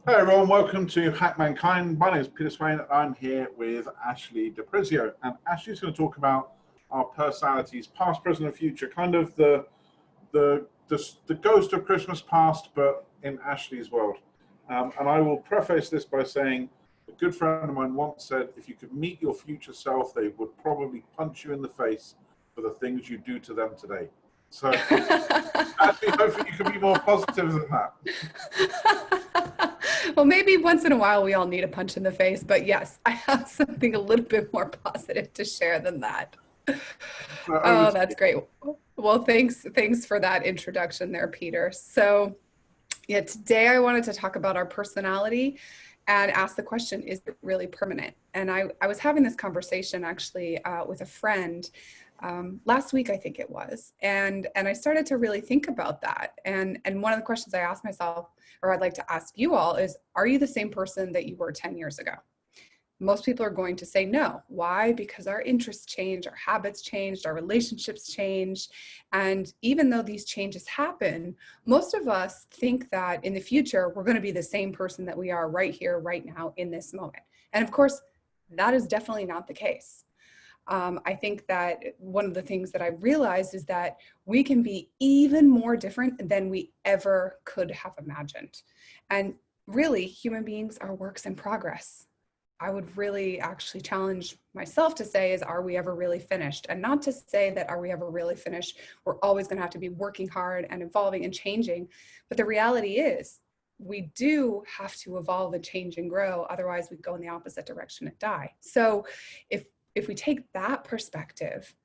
Hello everyone, welcome to Hack Mankind. My name is Peter Swain and I'm here with Ashley DePrizio. And Ashley's going to talk about our personalities, past, present and future, kind of the ghost of Christmas past, but in Ashley's world. And I will preface this by saying a good friend of mine once said, if you could meet your future self, they would probably punch you in the face for the things you do to them today. So Ashley, hopefully you can be more positive than that. Well, maybe once in a while we all need a punch in the face, but yes, I have something a little bit more positive to share than that. So over Oh, to that's great. Well, thanks for that introduction there, Peter. So, yeah, today I wanted to talk about our personality and ask the question, is it really permanent? And I was having this conversation actually with a friend last week, I think it was, and I started to really think about that. And one of the questions I asked myself, or I'd like to ask you all, is: are you the same person that you were 10 years ago? Most people are going to say no. Why? Because our interests change, our habits changed, our relationships change. And even though these changes happen, most of us think that in the future, we're going to be the same person that we are right here, right now, in this moment. And of course, that is definitely not the case. I think that one of the things that I realized is that we can be even more different than we ever could have imagined. And really, human beings are works in progress. I would really actually challenge myself to say is, are we ever really finished? And not to say that are we ever really finished? We're always going to have to be working hard and evolving and changing. But the reality is we do have to evolve and change and grow. Otherwise we go in the opposite direction and die. So if we take that perspective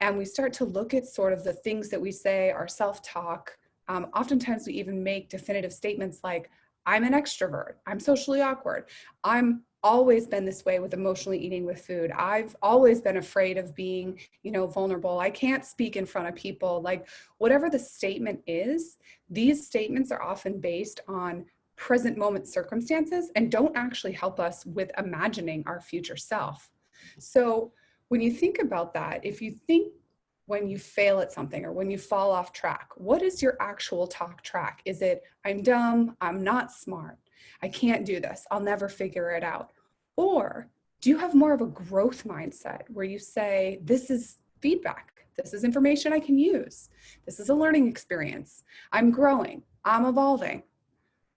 and we start to look at sort of the things that we say, our self-talk, oftentimes we even make definitive statements like, I'm an extrovert, I'm socially awkward, I'm always been this way with emotionally eating with food, I've always been afraid of being, vulnerable, I can't speak in front of people. Like, whatever the statement is, these statements are often based on present moment circumstances and don't actually help us with imagining our future self. So when you think about that, if you think when you fail at something or when you fall off track, what is your actual talk track? Is it, I'm dumb, I'm not smart, I can't do this, I'll never figure it out? Or do you have more of a growth mindset where you say, this is feedback, this is information I can use, this is a learning experience, I'm growing, I'm evolving?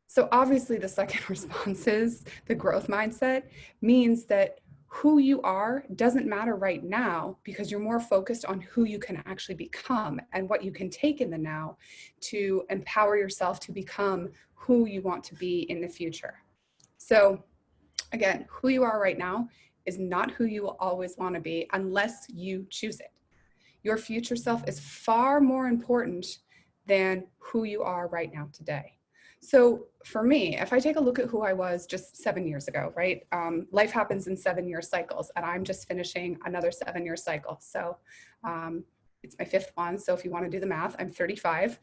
So obviously the second response is the growth mindset means that who you are doesn't matter right now because you're more focused on who you can actually become and what you can take in the now to empower yourself to become who you want to be in the future. So again, who you are right now is not who you will always want to be unless you choose it. Your future self is far more important than who you are right now today. So for me, if I take a look at who I was just 7 years ago, right? Life happens in 7-year cycles, and I'm just finishing another 7-year cycle. So it's my 5th one. So if you want to do the math, I'm 35.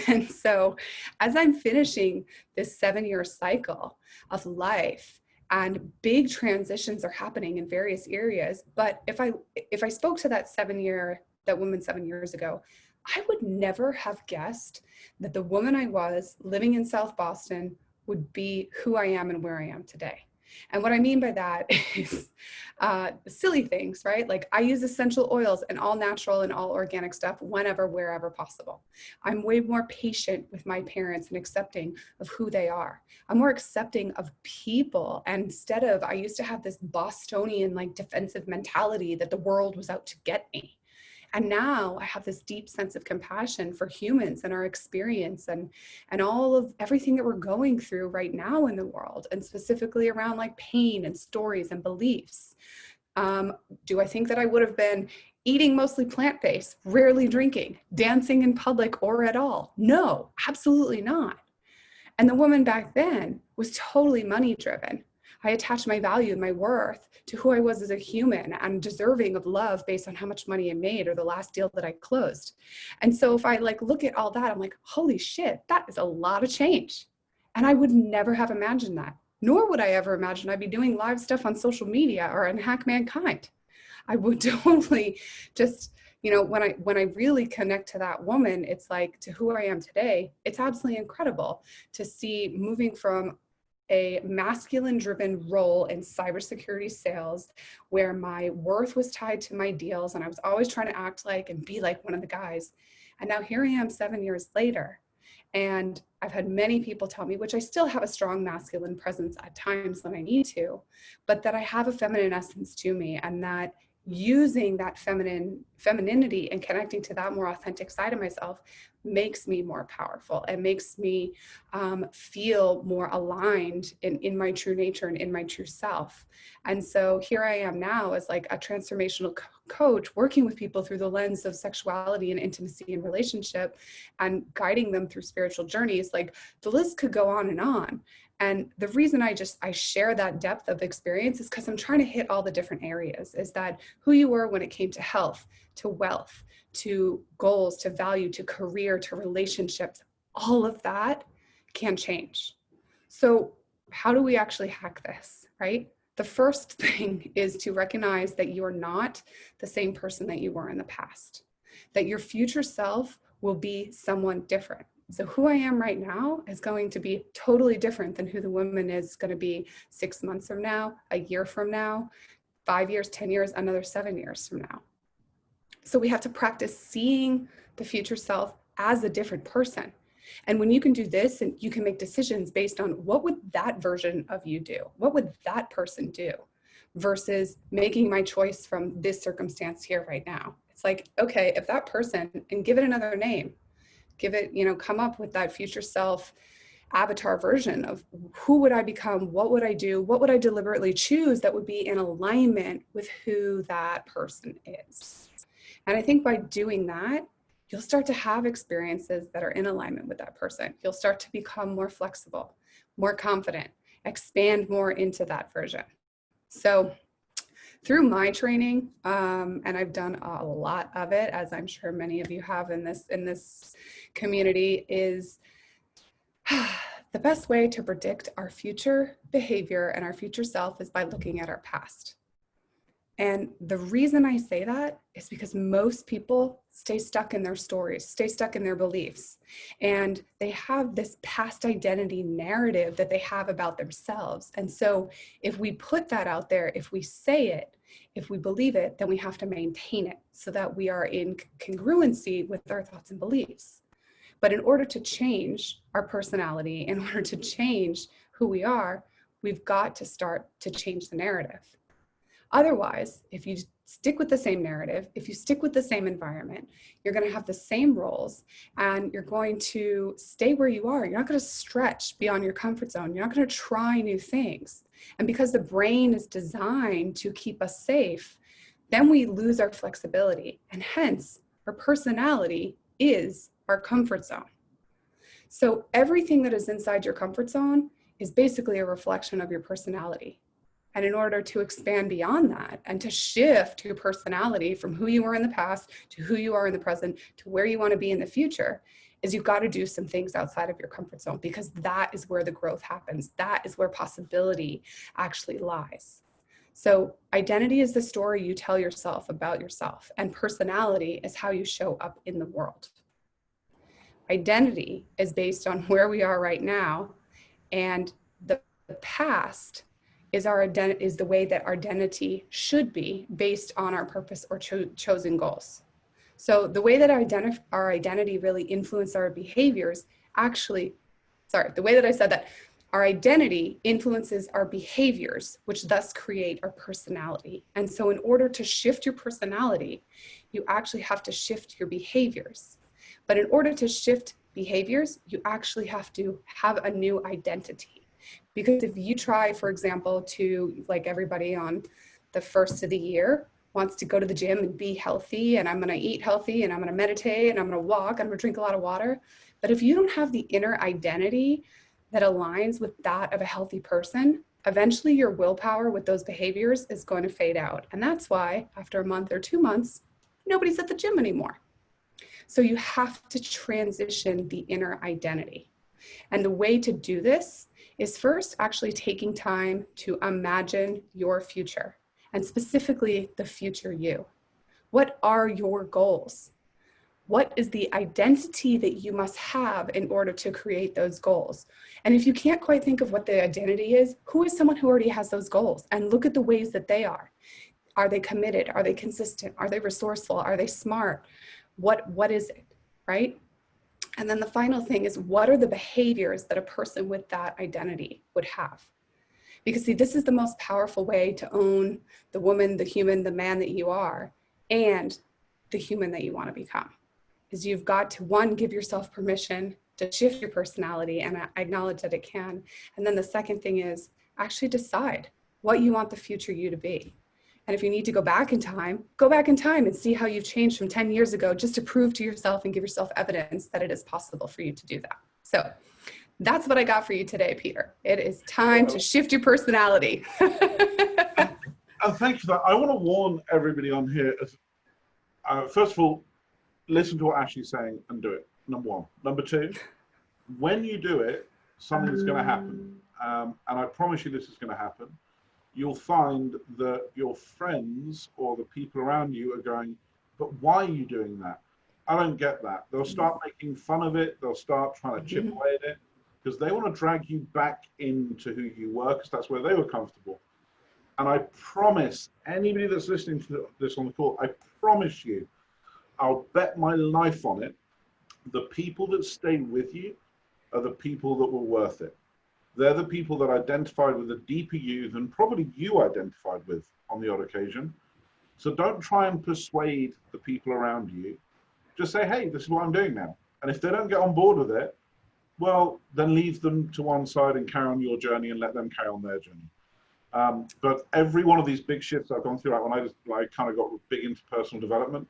And so as I'm finishing this 7-year cycle of life, and big transitions are happening in various areas. But if I spoke to that woman 7 years ago, I would never have guessed that the woman I was living in South Boston would be who I am and where I am today. And what I mean by that is silly things, right? Like, I use essential oils and all natural and all organic stuff whenever, wherever possible. I'm way more patient with my parents and accepting of who they are. I'm more accepting of people. And instead of, I used to have this Bostonian, like, defensive mentality that the world was out to get me. And now I have this deep sense of compassion for humans and our experience and all of everything that we're going through right now in the world, and specifically around like pain and stories and beliefs. Do I think that I would have been eating mostly plant-based, rarely drinking, dancing in public or at all? No, absolutely not. And the woman back then was totally money driven. I attached my value and my worth to who I was as a human and deserving of love based on how much money I made or the last deal that I closed. And so if I look at all that, I'm like, holy shit, that is a lot of change. And I would never have imagined that, nor would I ever imagine I'd be doing live stuff on social media or on Hack Mankind. I would totally just, when I really connect to that woman, it's like, to who I am today, it's absolutely incredible to see moving from a masculine driven role in cybersecurity sales where my worth was tied to my deals and I was always trying to act like and be like one of the guys. And now here I am 7 years later. And I've had many people tell me, which I still have a strong masculine presence at times when I need to, but that I have a feminine essence to me, and that using that femininity and connecting to that more authentic side of myself makes me more powerful and makes me feel more aligned in my true nature and in my true self. And so here I am now as like a transformational coach, working with people through the lens of sexuality and intimacy and relationship and guiding them through spiritual journeys. Like the list could go on and on. And the reason I share that depth of experience is because I'm trying to hit all the different areas, is that who you were when it came to health, to wealth, to goals, to value, to career, to relationships, all of that can change. So how do we actually hack this, right? The first thing is to recognize that you are not the same person that you were in the past, that your future self will be someone different. So who I am right now is going to be totally different than who the woman is going to be 6 months from now, a year from now, 5 years, 10 years, another 7 years from now. So we have to practice seeing the future self as a different person. And when you can do this, and you can make decisions based on what would that version of you do? What would that person do? Versus making my choice from this circumstance here right now. It's like, okay, if that person, and give it another name, give it, come up with that future self avatar version of who would I become? What would I do? What would I deliberately choose that would be in alignment with who that person is? And I think by doing that, you'll start to have experiences that are in alignment with that person. You'll start to become more flexible, more confident, expand more into that version. So through my training, and I've done a lot of it, as I'm sure many of you have in this community, is the best way to predict our future behavior and our future self is by looking at our past. And the reason I say that is because most people stay stuck in their stories, stay stuck in their beliefs, and they have this past identity narrative that they have about themselves. And so if we put that out there, if we say it, if we believe it, then we have to maintain it so that we are in congruency with our thoughts and beliefs. But in order to change our personality, in order to change who we are, we've got to start to change the narrative. Otherwise, if you stick with the same narrative, if you stick with the same environment, you're going to have the same roles and you're going to stay where you are. You're not going to stretch beyond your comfort zone. You're not going to try new things. And because the brain is designed to keep us safe, then we lose our flexibility. And hence, our personality is our comfort zone. So everything that is inside your comfort zone is basically a reflection of your personality. And in order to expand beyond that and to shift your personality from who you were in the past to who you are in the present to where you want to be in the future, is you've got to do some things outside of your comfort zone, because that is where the growth happens. That is where possibility actually lies. So identity is the story you tell yourself about yourself, and personality is how you show up in the world. Identity is based on where we are right now, and the past is the way that our identity should be based on our purpose or chosen goals. So the way that our identity really influences our behaviors, the way that I said that, our identity influences our behaviors, which thus create our personality. And so in order to shift your personality, you actually have to shift your behaviors. But in order to shift behaviors, you actually have to have a new identity. Because if you try, for example, to, like everybody on the first of the year wants to go to the gym and be healthy, and I'm going to eat healthy, and I'm going to meditate, and I'm going to walk, and I'm going to drink a lot of water. But if you don't have the inner identity that aligns with that of a healthy person, eventually your willpower with those behaviors is going to fade out. And that's why after a month or 2 months, nobody's at the gym anymore. So you have to transition the inner identity. And the way to do this is first actually taking time to imagine your future, and specifically the future you. What are your goals? what is the identity that you must have in order to create those goals? And if you can't quite think of what the identity is, who is someone who already has those goals? And look at the ways that they are. Are they committed? Are they consistent? Are they resourceful? Are they smart? What is it, right? And then the final thing is, what are the behaviors that a person with that identity would have? Because see, this is the most powerful way to own the woman, the human, the man that you are, and the human that you want to become. Is you've got to, one, give yourself permission to shift your personality, and I acknowledge that it can. And then the second thing is actually decide what you want the future you to be. And if you need to go back in time and see how you've changed from 10 years ago, just to prove to yourself and give yourself evidence that it is possible for you to do that. So that's what I got for you today, Peter. It is time to shift your personality. And thank you for that. I want to warn everybody on here. First of all, listen to what Ashley's saying and do it. Number one. Number two, when you do it, something's going to happen. And I promise you this is going to happen. You'll find that your friends or the people around you are going, but why are you doing that? I don't get that. They'll start making fun of it. They'll start trying to chip away at it because they want to drag you back into who you were, because that's where they were comfortable. And I promise anybody that's listening to this on the call, I promise you, I'll bet my life on it, the people that stay with you are the people that were worth it. They're the people that identified with a deeper you than probably you identified with on the odd occasion. So don't try and persuade the people around you. Just say, hey, this is what I'm doing now. And if they don't get on board with it, well, then leave them to one side and carry on your journey and let them carry on their journey. But every one of these big shifts I've gone through, like when I kind of got big into personal development,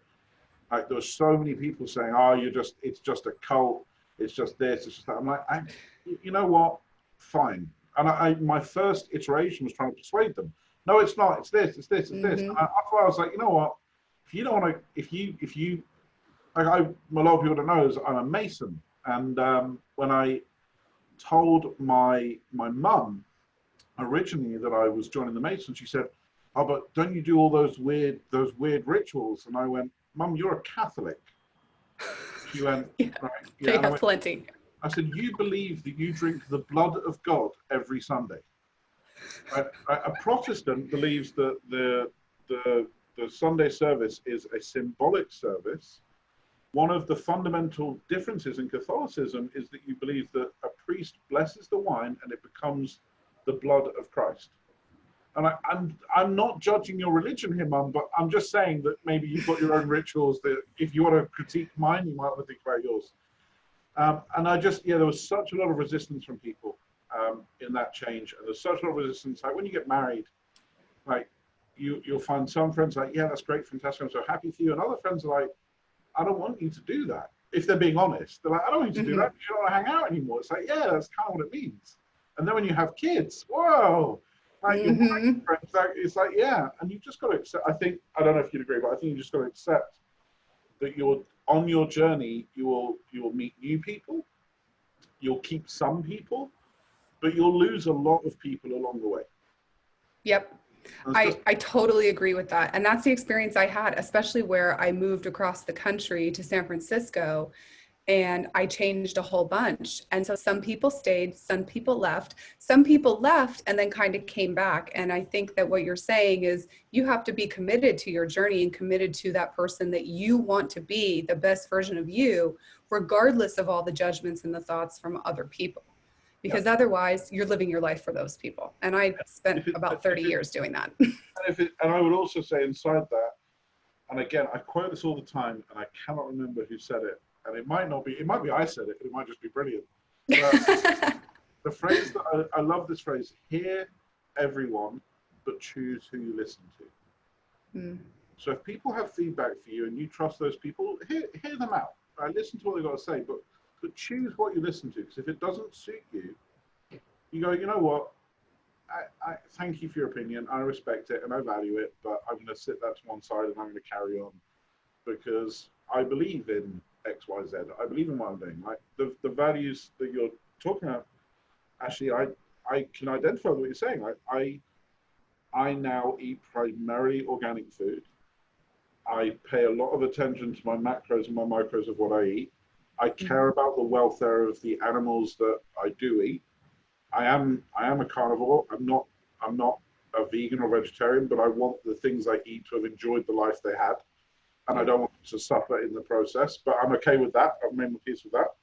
like there were so many people saying, oh, it's just a cult, it's just this, it's just that. I'm like, you know what? Fine. And my first iteration was trying to persuade them. No, it's not. It's this. It's this. It's this. And after I was like, you know what? If you don't want to, if you, like a lot of people don't know is I'm a Mason. And when I told my mum originally that I was joining the Masons, she said, oh, but don't you do all those weird rituals? And I went, Mum, you're a Catholic. She went, yeah, right. Yeah, they have plenty. I said, you believe that you drink the blood of God every Sunday. A Protestant believes that the Sunday service is a symbolic service. One of the fundamental differences in Catholicism is that you believe that a priest blesses the wine and it becomes the blood of Christ. And I'm not judging your religion here, Mum, but I'm just saying that maybe you've got your own rituals that if you want to critique mine, you might want to think about yours. And there was such a lot of resistance from people in that change. And there's such a lot of resistance. Like when you get married, like you'll find some friends like, yeah, that's great, fantastic, I'm so happy for you. And other friends are like, I don't want you to do that. If they're being honest, they're like, I don't want you to do that because you don't want to hang out anymore. It's like, yeah, that's kind of what it means. And then when you have kids, whoa, like your friends, like, it's like, yeah. And you've just got to accept, I don't know if you'd agree, but I think you just got to accept that you're on your journey, you will meet new people, you'll keep some people, but you'll lose a lot of people along the way. Yep. I totally agree with that. And that's the experience I had, especially where I moved across the country to San Francisco and I changed a whole bunch. And so some people stayed, some people left and then kind of came back. And I think that what you're saying is you have to be committed to your journey and committed to that person that you want to be, the best version of you, regardless of all the judgments and the thoughts from other people. Because otherwise you're living your life for those people. And I spent about 30 years doing that. And I would also say inside that, and again, I quote this all the time and I cannot remember who said it. And it might be I said it, but it might just be brilliant. But the phrase that I love this phrase, hear everyone, but choose who you listen to. So if people have feedback for you and you trust those people, hear them out. Listen to what they've got to say, but choose what you listen to. Because if it doesn't suit you, you go, you know what? I thank you for your opinion. I respect it and I value it, but I'm going to sit that to one side and I'm going to carry on because I believe in X, Y, Z. I believe in what I'm doing. Like the values that you're talking about, actually, I can identify with what you're saying. I now eat primarily organic food. I pay a lot of attention to my macros and my micros of what I eat. I care Mhm. about the welfare of the animals that I do eat. I am a carnivore. I'm not a vegan or vegetarian, but I want the things I eat to have enjoyed the life they had, and I Yeah. don't want them to suffer in the process. But I'm okay with that. I've made my peace with that.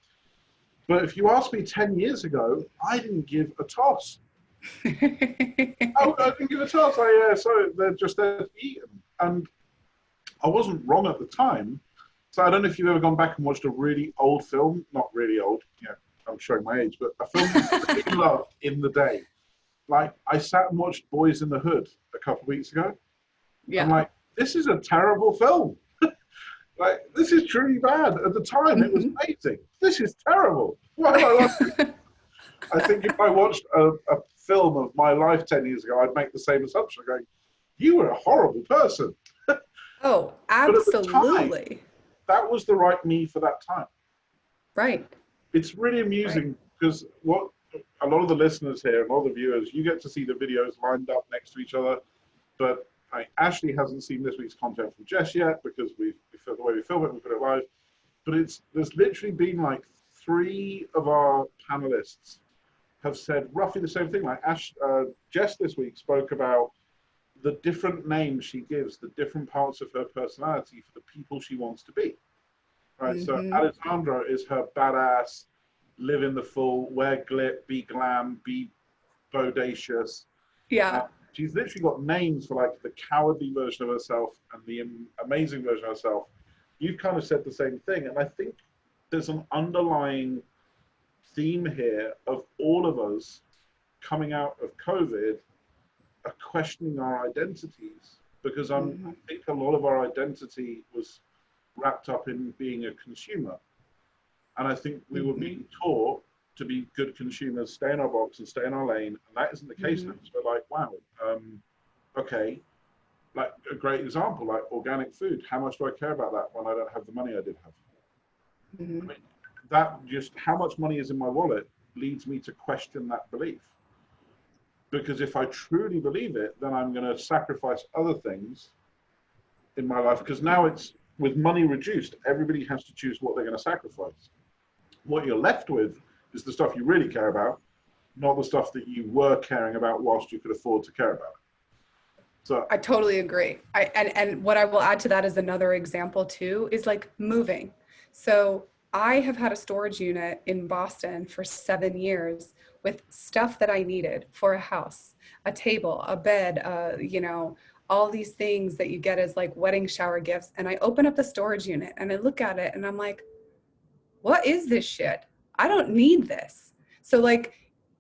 But if you asked me 10 years ago, I didn't give a toss. I didn't give a toss. So they're just there to be eaten. And I wasn't wrong at the time. So I don't know if you've ever gone back and watched a really old film, not really old, I'm showing my age, but a film you really loved in the day. Like, I sat and watched Boys in the Hood a couple of weeks ago. I'm Yeah. like, this is a terrible film. Like, this is truly bad. At the time, it was Mhm. amazing. This is terrible. Why am I watching? I think if I watched a film of my life 10 years ago, I'd make the same assumption, going, you were a horrible person. Oh, But at the time, absolutely. that was the right me for that time. Right. It's really Right. amusing because what a lot of the listeners here and all the viewers, you get to see the videos lined up next to each other. But Ashley hasn't seen this week's content from Jess yet because we feel the way we film it, we put it live. But there's literally been like 3 of our panelists have said roughly the same thing. Like Jess this week spoke about the different names she gives, the different parts of her personality for the people she wants to be. Right. So Hmm. Alessandra is her badass, live in the full, wear glip, be glam, be bodacious. Uh, Yeah. she's literally got names for like the cowardly version of herself and the amazing version of herself. You've kind of said the same thing, and I think there's an underlying theme here of all of us coming out of COVID are questioning our identities because I Hmm. think a lot of our identity was wrapped up in being a consumer. And I think we were Hmm. being taught to be good consumers, stay in our box and stay in our lane. And that isn't the case Hmm. now. So we're like, wow, okay. Like a great example, like organic food. How much do I care about that when I don't have the money I did have? I Hmm. mean, that just how much money is in my wallet leads me to question that belief. Because if I truly believe it, then I'm going to sacrifice other things in my life. Because now it's with money reduced, everybody has to choose what they're going to sacrifice. What you're left with is the stuff you really care about, not the stuff that you were caring about whilst you could afford to care about it. So, I totally agree. And what I will add to that is another example too is like moving. So I have had a storage unit in Boston for 7 years with stuff that I needed for a house, a table, a bed, all these things that you get as like wedding shower gifts. And I open up the storage unit and I look at it and I'm like, what is this shit? I don't need this. So like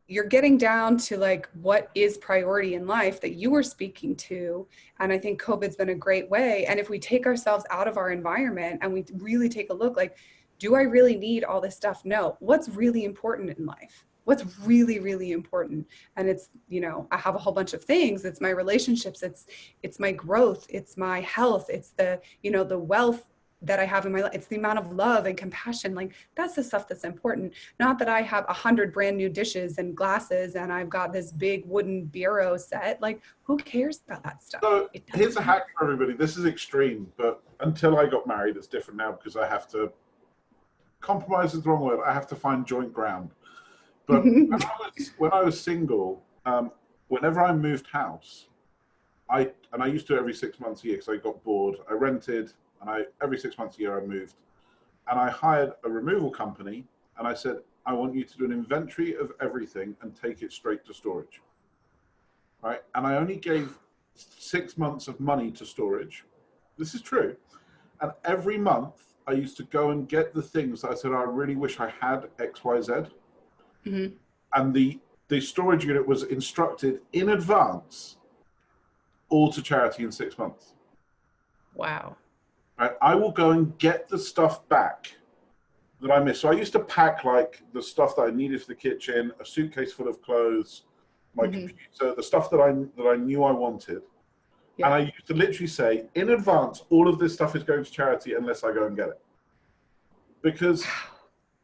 you're getting down to like what is priority in life that you were speaking to. And I think COVID's been a great way. And if we take ourselves out of our environment and we really take a look, like, do I really need all this stuff? No. What's really important in life? What's really, really important? And it's, I have a whole bunch of things. It's my relationships, it's my growth, it's my health, it's the wealth that I have in my life. It's the amount of love and compassion. Like that's the stuff that's important. Not that I have 100 brand new dishes and glasses and I've got this big wooden bureau set. Like who cares about that stuff? so It here's doesn't a matter. hack for everybody. This is extreme, but until I got married, it's different now because I have to compromise is the wrong word. I have to find joint ground. But when I was single, whenever I moved house, I used to do it every 6 months a year because I got bored. I rented, and every 6 months a year I moved, and I hired a removal company, and I said I want you to do an inventory of everything and take it straight to storage, right? And I only gave 6 months of money to storage. This is true, and every month I used to go and get the things that I said I really wish I had X Y Z, Mhm. and the storage unit was instructed in advance all to charity in 6 months. Wow. Right? I will go and get the stuff back that I missed. So I used to pack like the stuff that I needed for the kitchen, a suitcase full of clothes, my Hmm. computer, the stuff that I knew I wanted. And Yeah. I used to literally say in advance, all of this stuff is going to charity unless I go and get it. Because, Wow.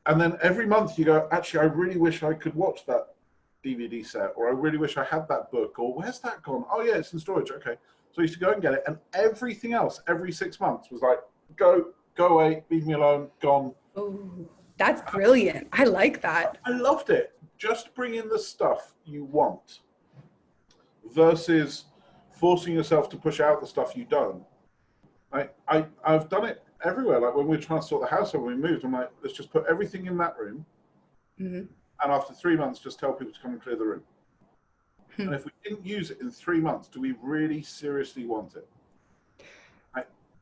and then every month you go, actually, I really wish I could watch that DVD set, or I really wish I had that book, or where's that gone? Oh yeah, it's in storage. Okay, So I used to go and get it, and everything else every 6 months was like, go away, leave me alone, gone. Oh, that's brilliant. I like that. I loved it. Just bring in the stuff you want versus forcing yourself to push out the stuff you don't. I've done it everywhere. Like when we were trying to sort the house out when we moved, I'm like, let's just put everything in that room. Mm-hmm. And after 3 months, just tell people to come and clear the room. Hmm. And if we didn't use it in 3 months, do we really seriously want it?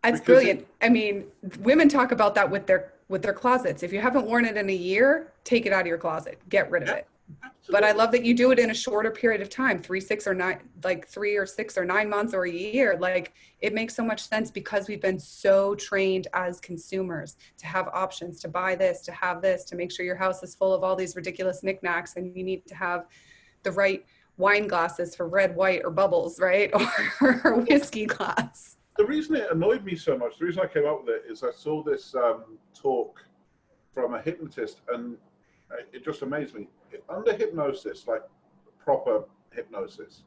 That's brilliant. I mean, women talk about that with their closets. If you haven't worn it in a year, take it out of your closet, get rid of it. Absolutely. But I love that you do it in a shorter period of time, 3 or 6 or 9 months or a year. Like, it makes so much sense because we've been so trained as consumers to have options, to buy this, to have this, to make sure your house is full of all these ridiculous knickknacks, and you need to have the right wine glasses for red, white, or bubbles, right? Or a whiskey glass. The reason it annoyed me so much, the reason I came up with it, is I saw this talk from a hypnotist, and it just amazed me. Under hypnosis, like proper hypnosis,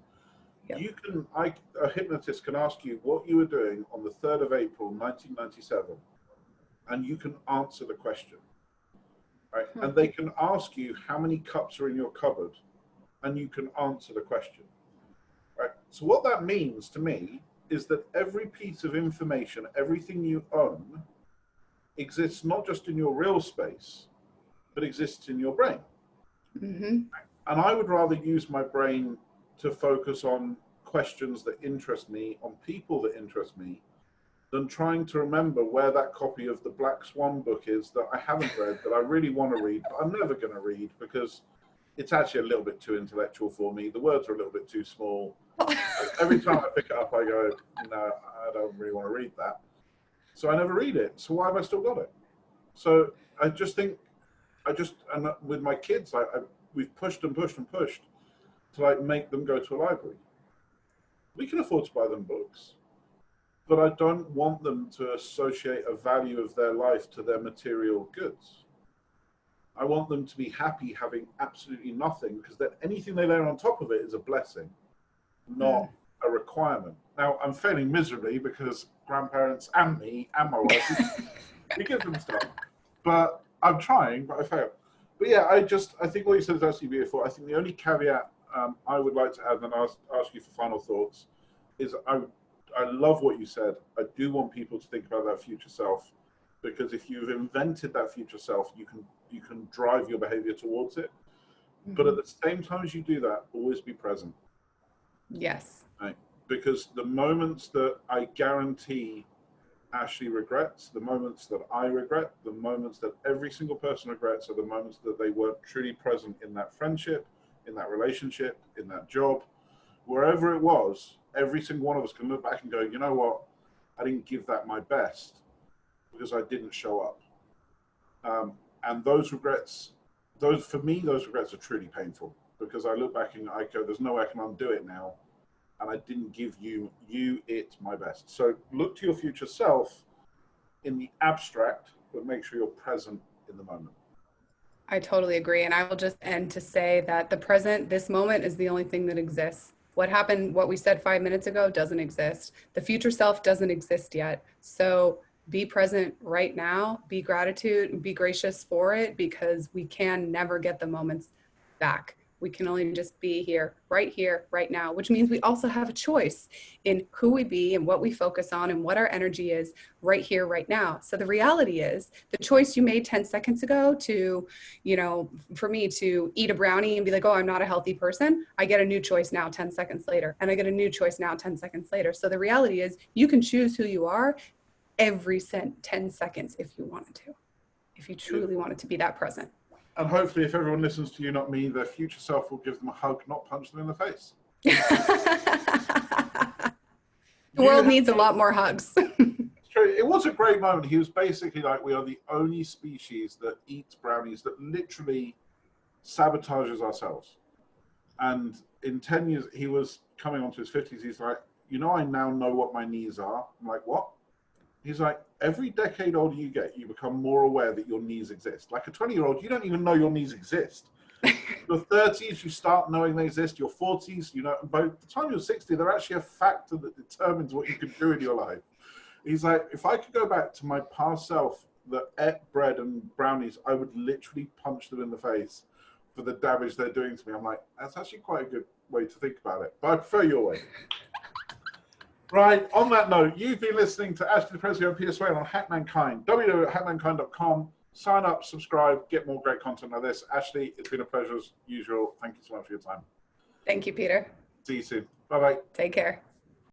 Yep. a hypnotist can ask you what you were doing on the 3rd of April, 1997, and you can answer the question, right? Hmm. And they can ask you how many cups are in your cupboard, and you can answer the question, right? So what that means to me is that every piece of information, everything you own, exists not just in your real space, but exists in your brain. Mm-hmm. And I would rather use my brain to focus on questions that interest me, on people that interest me, than trying to remember where that copy of the Black Swan book is that I haven't read, that I really want to read, but I'm never going to read because it's actually a little bit too intellectual for me. The words are a little bit too small. Every time I pick it up, I go, no, I don't really want to read that. So I never read it. So why have I still got it? So I just think, and with my kids, we've pushed and pushed and pushed to like make them go to a library. We can afford to buy them books, but I don't want them to associate a value of their life to their material goods. I want them to be happy having absolutely nothing, because then anything they layer on top of it is a blessing, not a requirement. Now, I'm failing miserably because grandparents and me and my wife, we give them stuff. But I'm trying, but I fail. But yeah, I think what you said is absolutely beautiful. I think the only caveat I would like to add, and ask you for final thoughts, is I love what you said. I do want people to think about that future self, because if you've invented that future self, you can drive your behavior towards it. Mm-hmm. But at the same time as you do that, always be present. Yes. Right? Because the moments that I guarantee Ashley regrets, the moments that I regret, the moments that every single person regrets, are the moments that they weren't truly present in that friendship, in that relationship, in that job, wherever it was. Every single one of us can look back and go, you know what, I didn't give that my best because I didn't show up. And those regrets, for me, those regrets are truly painful, because I look back and I go, there's no way I can undo it now. And I didn't give it my best. So look to your future self in the abstract, but make sure you're present in the moment. I totally agree. And I will just end to say that the present, this moment, is the only thing that exists. What happened, what we said 5 minutes ago, doesn't exist. The future self doesn't exist yet. So be present right now, be gratitude, be gracious for it, because we can never get the moments back. We can only just be here, right now, which means we also have a choice in who we be and what we focus on and what our energy is right here, right now. So the reality is, the choice you made 10 seconds ago to, for me to eat a brownie and be like, oh, I'm not a healthy person, I get a new choice now 10 seconds later, and I get a new choice now 10 seconds later. So the reality is, you can choose who you are every 10 seconds if you wanted to, if you truly wanted to be that present. And hopefully, if everyone listens to you, not me, their future self will give them a hug, not punch them in the face. The world needs a lot more hugs. It's true. It was a great moment. He was basically like, we are the only species that eats brownies, that literally sabotages ourselves. And in 10 years, he was coming on to his 50s. He's like, I now know what my knees are. I'm like, what? He's like, every decade older you get, you become more aware that your knees exist. Like a 20-year-old, you don't even know your knees exist. Your 30s, you start knowing they exist. Your 40s, you know, by the time you're 60, they're actually a factor that determines what you can do in your life. He's like, if I could go back to my past self that ate bread and brownies, I would literally punch them in the face for the damage they're doing to me. I'm like, that's actually quite a good way to think about it, but I prefer your way. Right, on that note, you've been listening to Ashley DePrizio and Peter Swain on Hack Mankind, www.hackmankind.com. Sign up, subscribe, get more great content like this. Ashley, it's been a pleasure as usual. Thank you so much for your time. Thank you, Peter. See you soon. Bye-bye. Take care.